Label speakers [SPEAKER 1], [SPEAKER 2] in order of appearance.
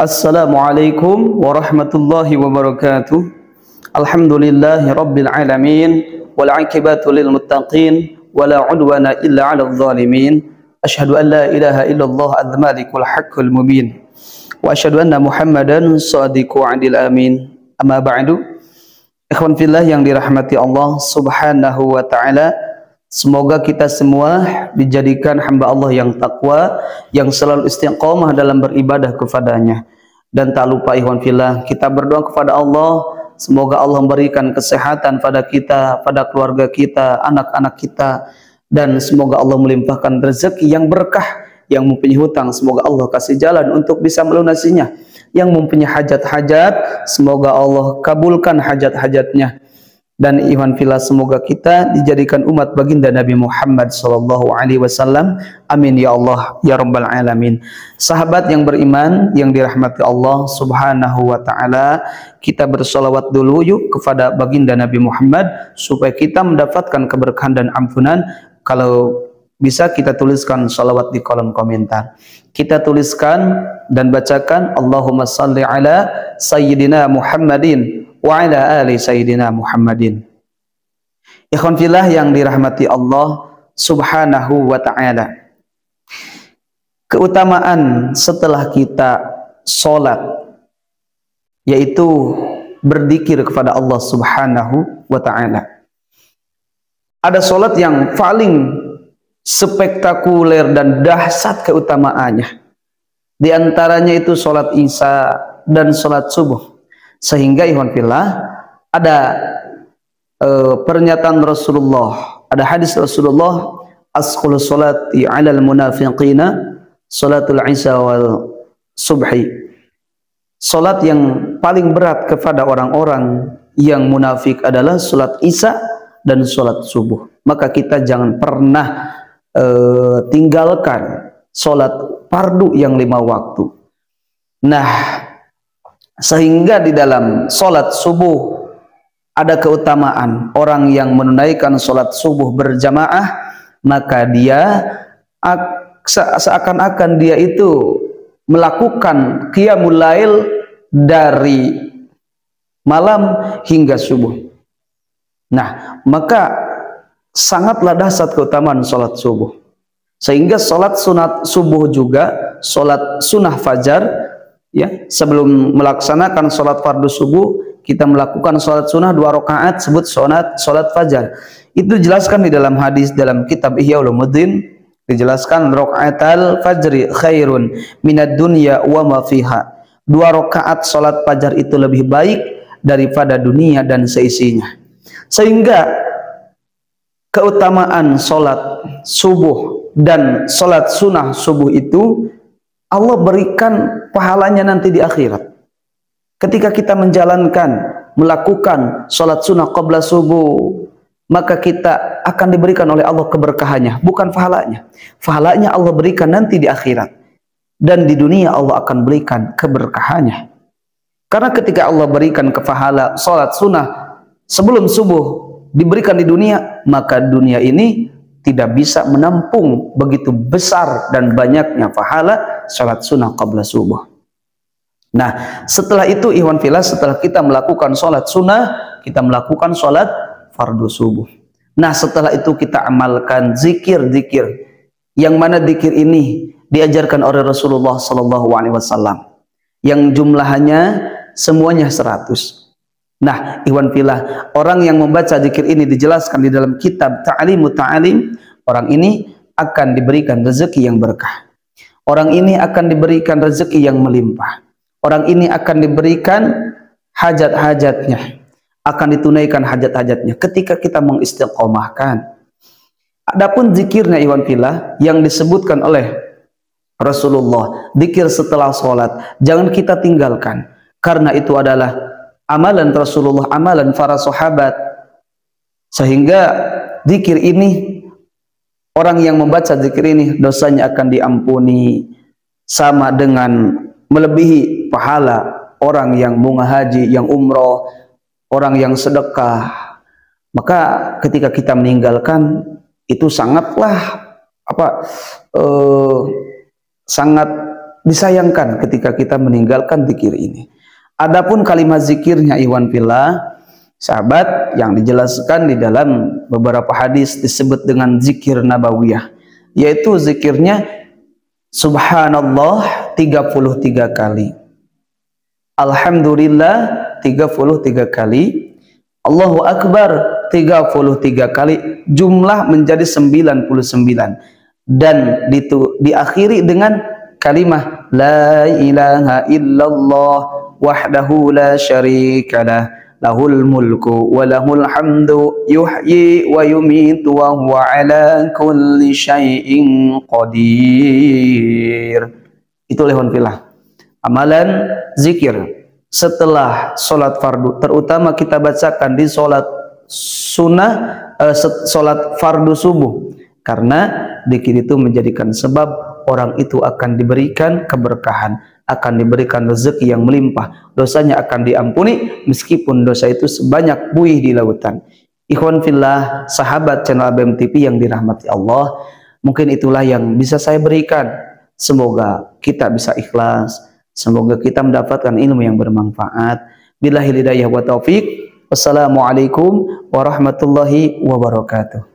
[SPEAKER 1] Assalamualaikum warahmatullahi wabarakatuh. Alhamdulillahi rabbil alamin, wal aqibatu lil muttaqin, wala udwana illa 'alal zalimin. Asyhadu an la ilaha illallah al-malikul haqqul mubin, wa asyhadu anna Muhammadan shadiqu 'adil amin. Amma ba'du. Ikhwan fillah yang dirahmati Allah Subhanahu wa taala, semoga kita semua dijadikan hamba Allah yang takwa, yang selalu istiqomah dalam beribadah kepadanya. Dan tak lupa ikhwan fillah, kita berdoa kepada Allah, semoga Allah memberikan kesehatan pada kita, pada keluarga kita, anak-anak kita, dan semoga Allah melimpahkan rezeki yang berkah. Yang mempunyai hutang, semoga Allah kasih jalan untuk bisa melunasinya. Yang mempunyai hajat-hajat, semoga Allah kabulkan hajat-hajatnya. Dan ikhwan fillah, semoga kita dijadikan umat baginda Nabi Muhammad SAW. Amin ya Allah ya rabbal alamin. Sahabat yang beriman yang dirahmati Allah Subhanahu wa taala, kita bersolawat dulu yuk kepada baginda Nabi Muhammad supaya kita mendapatkan keberkahan dan ampunan. Kalau bisa kita tuliskan salawat di kolom komentar. Kita tuliskan dan bacakan Allahumma salli ala sayyidina Muhammadin wa ala ali sayyidina Muhammadin. Ikhwan fillah yang dirahmati Allah Subhanahu wa ta'ala, keutamaan setelah kita sholat yaitu berzikir kepada Allah Subhanahu wa ta'ala. Ada sholat yang paling spektakuler dan dahsyat keutamaannya. Di antaranya itu sholat isya dan sholat subuh. Sehingga ikhwan fillah ada pernyataan Rasulullah, ada hadis Rasulullah, asqul sholati 'alal munafiqina sholatul isya wal subhi. Salat yang paling berat kepada orang-orang yang munafik adalah salat isya dan salat subuh. Maka kita jangan pernah tinggalkan salat fardu yang 5 waktu. Nah, sehingga di dalam sholat subuh ada keutamaan. Orang yang menunaikan sholat subuh berjamaah, maka dia seakan-akan dia itu melakukan qiyamul lail dari malam hingga subuh. Nah, maka sangatlah dahsyat keutamaan sholat subuh. Sehingga sholat sunat subuh juga, sholat sunnah fajar, ya, sebelum melaksanakan sholat fardu subuh kita melakukan sholat sunnah 2 rakaat, sebut sholat fajar. Itu dijelaskan di dalam hadis dalam kitab Ihya Ulumuddin, dijelaskan rakaatal fajri khairun minad dunya wa ma fiha. 2 rakaat sholat fajar itu lebih baik daripada dunia dan seisinya. Sehingga keutamaan sholat subuh dan sholat sunnah subuh itu Allah berikan pahalanya nanti di akhirat. Ketika kita menjalankan, melakukan sholat sunnah qabla subuh, maka kita akan diberikan oleh Allah keberkahannya, bukan pahalanya. Pahalanya Allah berikan nanti di akhirat. Dan di dunia Allah akan berikan keberkahannya. Karena ketika Allah berikan kepahala sholat sunnah sebelum subuh diberikan di dunia, maka dunia ini tidak bisa menampung begitu besar dan banyaknya pahala salat sunnah qabla subuh. Nah, setelah itu ikhwan fillah, setelah kita melakukan salat sunnah, kita melakukan salat fardu subuh. Nah, setelah itu kita amalkan zikir-zikir, yang mana zikir ini diajarkan oleh Rasulullah SAW, yang jumlahnya semuanya 100. Nah, ikhwan fillah, orang yang membaca zikir ini dijelaskan di dalam kitab Ta'limut Ta'alim, orang ini akan diberikan rezeki yang berkah. Orang ini akan diberikan rezeki yang melimpah. Orang ini akan diberikan hajat-hajatnya, akan ditunaikan hajat-hajatnya ketika kita mengistiqomahkan. Adapun zikirnya ikhwan fillah yang disebutkan oleh Rasulullah, zikir setelah sholat, jangan kita tinggalkan, karena itu adalah amalan Rasulullah, amalan para sahabat. Sehingga zikir ini, orang yang membaca zikir ini dosanya akan diampuni sama dengan melebihi pahala orang yang bunga haji, yang umroh, orang yang sedekah. Maka ketika kita meninggalkan itu sangatlah sangat disayangkan ketika kita meninggalkan zikir ini. Adapun kalimat zikirnya ikhwan fillah, sahabat, yang dijelaskan di dalam beberapa hadis disebut dengan zikir nabawiyah, yaitu zikirnya subhanallah 33 kali, alhamdulillah 33 kali, Allahu akbar 33 kali, jumlah menjadi 99, dan diakhiri dengan kalimah la ilaha illallah wahdahu la syarikalah lahul mulku wa lahul hamdu yuhyi wa yumitu wa huwa ala kulli syai'in qadir. Itu lehon filah amalan zikir setelah sholat fardu, terutama kita bacakan di sholat sunnah, sholat fardu subuh, karena zikir itu menjadikan sebab orang itu akan diberikan keberkahan, akan diberikan rezeki yang melimpah, dosanya akan diampuni meskipun dosa itu sebanyak buih di lautan. Ikhwan fillah, sahabat channel ABM TV yang dirahmati Allah, mungkin itulah yang bisa saya berikan. Semoga kita bisa ikhlas, semoga kita mendapatkan ilmu yang bermanfaat. Billahi hidayah wa taufik. Wassalamualaikum warahmatullahi wabarakatuh.